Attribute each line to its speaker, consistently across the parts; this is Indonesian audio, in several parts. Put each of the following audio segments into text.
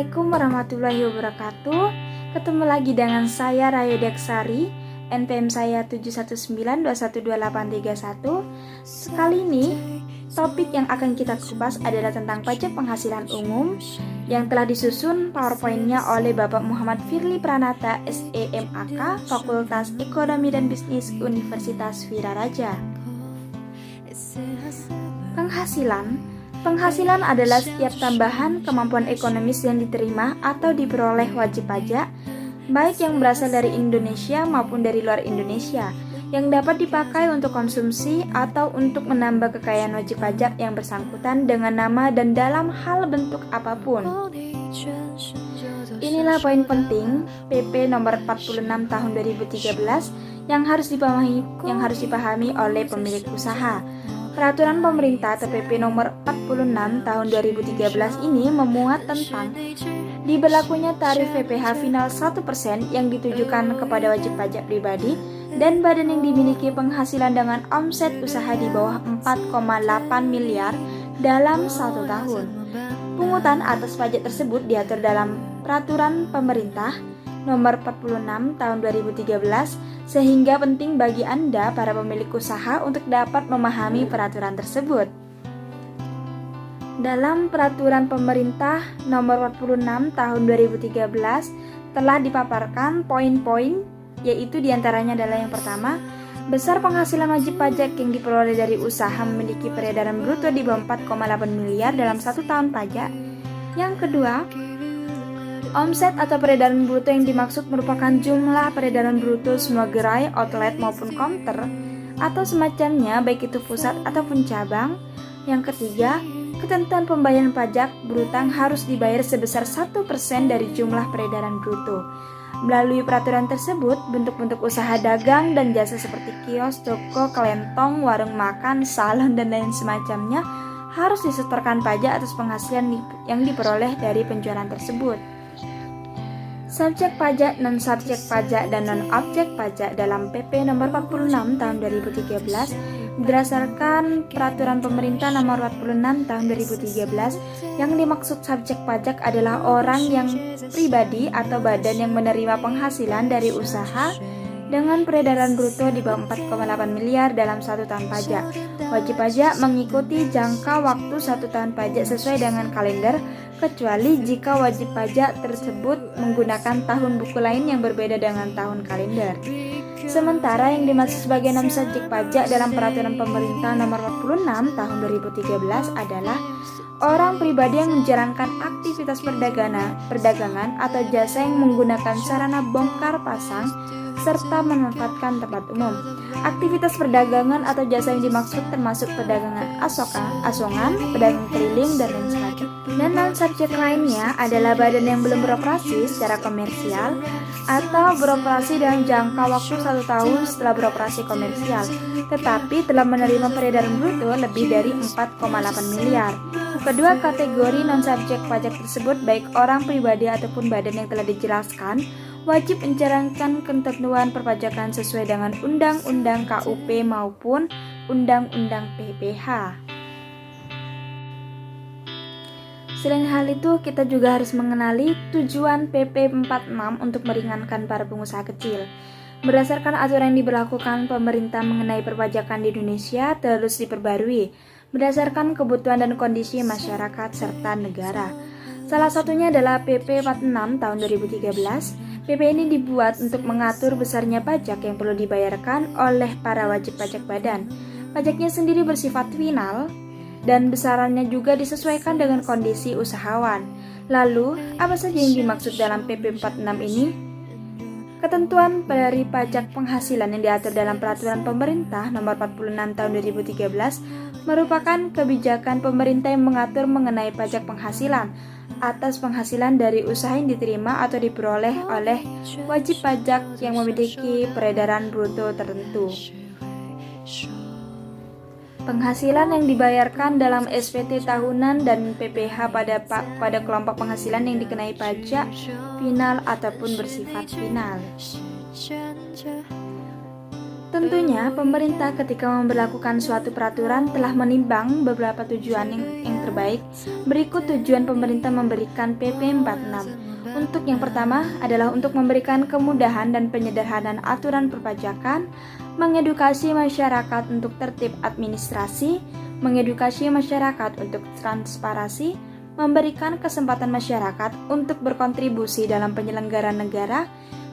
Speaker 1: Assalamualaikum warahmatullahi wabarakatuh. Ketemu lagi dengan saya Rayo Deksari, NPM saya 719212831. Sekali ini topik yang akan kita kupas adalah tentang pajak penghasilan umum yang telah disusun PowerPoint-nya oleh Bapak Muhammad Firly Pranata, SEMAK, Fakultas Ekonomi dan Bisnis Universitas Viraraja. Penghasilan adalah setiap tambahan kemampuan ekonomis yang diterima atau diperoleh wajib pajak, baik yang berasal dari Indonesia maupun dari luar Indonesia, yang dapat dipakai untuk konsumsi atau untuk menambah kekayaan wajib pajak yang bersangkutan dengan nama dan dalam hal bentuk apapun. Inilah poin penting PP nomor 46 tahun 2013 yang harus dipahami oleh pemilik usaha. Peraturan pemerintah atau PP nomor 46 tahun 2013 ini memuat tentang diberlakunya tarif PPh final 1% yang ditujukan kepada wajib pajak pribadi dan badan yang dimiliki penghasilan dengan omset usaha di bawah 4,8 miliar dalam 1 tahun. Pungutan atas pajak tersebut diatur dalam Peraturan Pemerintah nomor 46 tahun 2013, sehingga penting bagi Anda para pemilik usaha untuk dapat memahami peraturan tersebut. Dalam Peraturan Pemerintah nomor 46 tahun 2013 telah dipaparkan poin-poin, yaitu diantaranya adalah yang pertama, besar penghasilan wajib pajak yang diperoleh dari usaha memiliki peredaran bruto di bawah 4,8 miliar dalam 1 tahun pajak. Yang kedua, omset atau peredaran bruto yang dimaksud merupakan jumlah peredaran bruto semua gerai, outlet maupun counter atau semacamnya, baik itu pusat ataupun cabang. Yang ketiga, ketentuan pembayaran pajak berhutang harus dibayar sebesar 1% dari jumlah peredaran bruto. Melalui peraturan tersebut, bentuk-bentuk usaha dagang dan jasa seperti kios, toko, kelentong, warung makan, salon, dan lain semacamnya harus disetorkan pajak atas penghasilan yang diperoleh dari penjualan tersebut. Subjek pajak, non-subjek pajak, dan non-objek pajak dalam PP nomor 46 tahun 2013 berdasarkan Peraturan Pemerintah nomor 46 tahun 2013. Yang dimaksud subjek pajak adalah orang yang pribadi atau badan yang menerima penghasilan dari usaha dengan peredaran bruto di bawah 4,8 miliar dalam 1 tahun pajak. Wajib pajak mengikuti jangka waktu 1 tahun pajak sesuai dengan kalender, kecuali jika wajib pajak tersebut menggunakan tahun buku lain yang berbeda dengan tahun kalender. Sementara yang dimaksud sebagai non-subjek pajak dalam Peraturan Pemerintah nomor 46 tahun 2013 adalah orang pribadi yang menjalankan aktivitas perdagangan atau jasa yang menggunakan sarana bongkar pasang serta memanfaatkan tempat umum. Aktivitas perdagangan atau jasa yang dimaksud termasuk perdagangan asongan, pedagang keliling, dan lain sebagainya. Dan non-subjek lainnya adalah badan yang belum beroperasi secara komersial atau beroperasi dalam jangka waktu 1 tahun setelah beroperasi komersial, tetapi telah menerima peredaran bruto lebih dari 4,8 miliar. Kedua kategori non-subjek pajak tersebut, baik orang pribadi ataupun badan yang telah dijelaskan, wajib menjalankan ketentuan perpajakan sesuai dengan Undang-Undang KUP maupun Undang-Undang PPh. Selain hal itu, kita juga harus mengenali tujuan PP 46 untuk meringankan para pengusaha kecil. Berdasarkan aturan yang diberlakukan pemerintah mengenai perpajakan di Indonesia terus diperbarui berdasarkan kebutuhan dan kondisi masyarakat serta negara. Salah satunya adalah PP 46 tahun 2013. PP ini dibuat untuk mengatur besarnya pajak yang perlu dibayarkan oleh para wajib pajak badan. Pajaknya sendiri bersifat final dan besarannya juga disesuaikan dengan kondisi usahawan. Lalu, apa saja yang dimaksud dalam PP 46 ini? Ketentuan dari pajak penghasilan yang diatur dalam Peraturan Pemerintah nomor 46 tahun 2013 merupakan kebijakan pemerintah yang mengatur mengenai pajak penghasilan atas penghasilan dari usaha yang diterima atau diperoleh oleh wajib pajak yang memiliki peredaran bruto tertentu. Penghasilan yang dibayarkan dalam SPT tahunan dan PPh pada kelompok penghasilan yang dikenai pajak final ataupun bersifat final. Tentunya pemerintah ketika memberlakukan suatu peraturan telah menimbang beberapa tujuan yang terbaik, berikut tujuan pemerintah memberikan PP 46. Untuk yang pertama adalah untuk memberikan kemudahan dan penyederhanaan aturan perpajakan, mengedukasi masyarakat untuk tertib administrasi, mengedukasi masyarakat untuk transparansi, memberikan kesempatan masyarakat untuk berkontribusi dalam penyelenggaraan negara,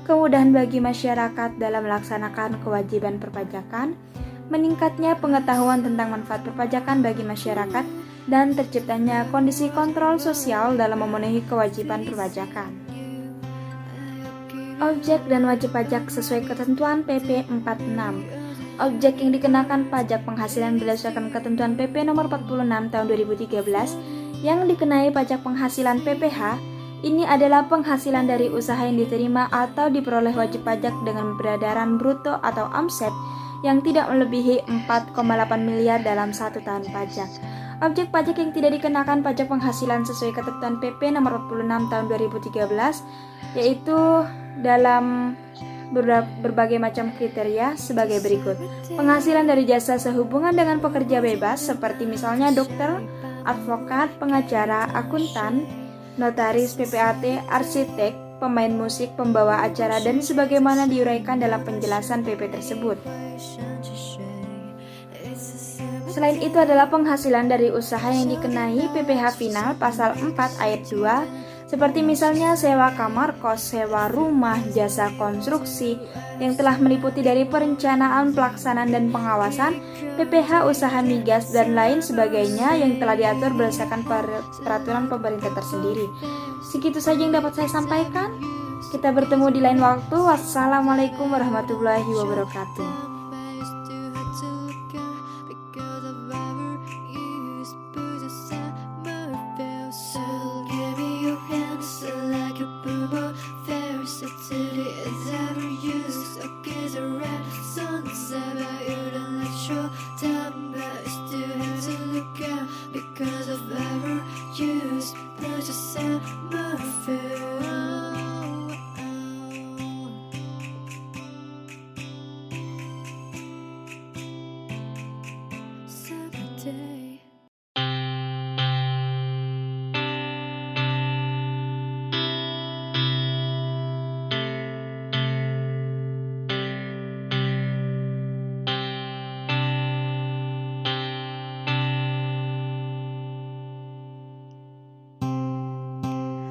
Speaker 1: kemudahan bagi masyarakat dalam melaksanakan kewajiban perpajakan, meningkatnya pengetahuan tentang manfaat perpajakan bagi masyarakat, dan terciptanya kondisi kontrol sosial dalam memenuhi kewajiban perpajakan. Objek dan wajib pajak sesuai ketentuan PP 46. Objek yang dikenakan pajak penghasilan berdasarkan ketentuan PP nomor 46 tahun 2013 yang dikenai pajak penghasilan PPh, ini adalah penghasilan dari usaha yang diterima atau diperoleh wajib pajak dengan peredaran bruto atau omset yang tidak melebihi 4,8 miliar dalam 1 tahun pajak. Objek pajak yang tidak dikenakan pajak penghasilan sesuai ketentuan PP nomor 46 tahun 2013 yaitu dalam berbagai macam kriteria sebagai berikut. Penghasilan dari jasa sehubungan dengan pekerja bebas seperti misalnya dokter, advokat, pengacara, akuntan, notaris, PPAT, arsitek, pemain musik, pembawa acara, dan sebagaimana diuraikan dalam penjelasan PP tersebut. Selain itu adalah penghasilan dari usaha yang dikenai PPh final pasal 4 ayat 2, seperti misalnya sewa kamar kos, sewa rumah, jasa konstruksi, yang telah meliputi dari perencanaan, pelaksanaan, dan pengawasan, PPh usaha migas, dan lain sebagainya yang telah diatur berdasarkan peraturan pemerintah tersendiri. Segitu saja yang dapat saya sampaikan. Kita bertemu di lain waktu. Wassalamualaikum warahmatullahi wabarakatuh.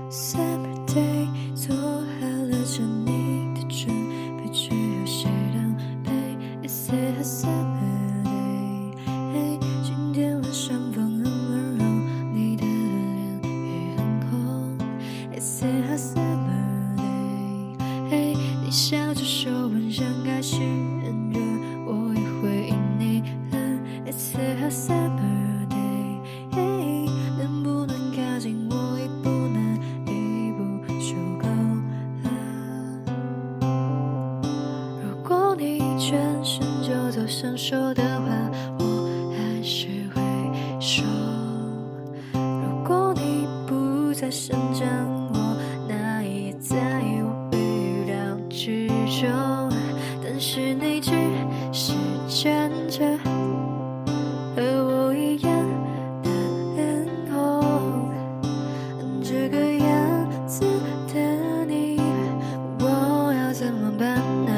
Speaker 1: Summer day， 做好了这你的准备，只有谁让陪 ？It's a summer day， 嘿，今天晚上风很温柔，你的脸也很红。It's a summer day， 嘿，你笑着说晚上开始很热，我也会因你冷。It's a summer day， 嘿，能不能靠近我一步呢？转身就走，想说的话我还是会说。如果你不在身旁，我那也在我预料之中。但是那只是站着和我一样的脸红，这个样子的你，我要怎么办呢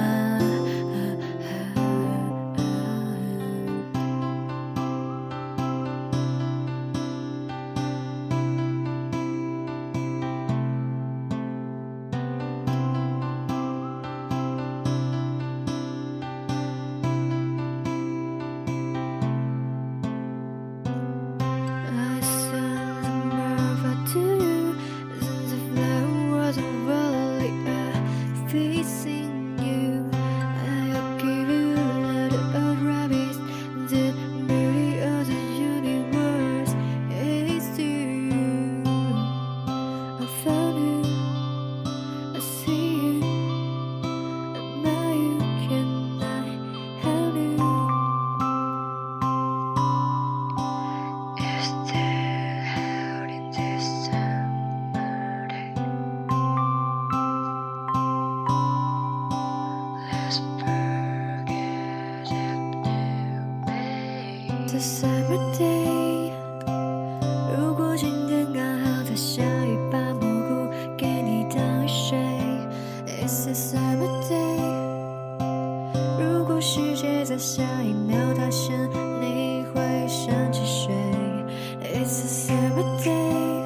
Speaker 1: ？The summer day，
Speaker 2: 世界在下一秒塌陷，你会想起谁？ It's a summer day，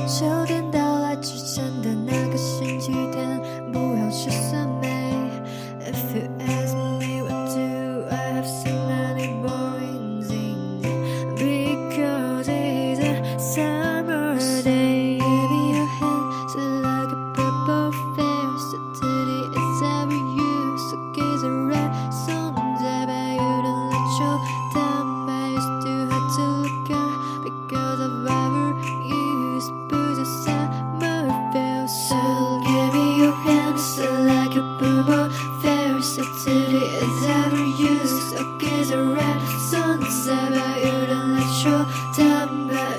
Speaker 2: 秋天到来之前的那个星期天，不要吃酸梅。 If you ask me what do I have so many boys in it, because it's a summer day. Give me your hand, so like a purple fair, so today it's every you, so gaze a red songs. I bet you don't let your time, but it's too hard to look at because of our use. But the summer feels so. Give me your hand, so like a purple fair, so today it's every you, so gaze a red songs. I bet you don't let your time, but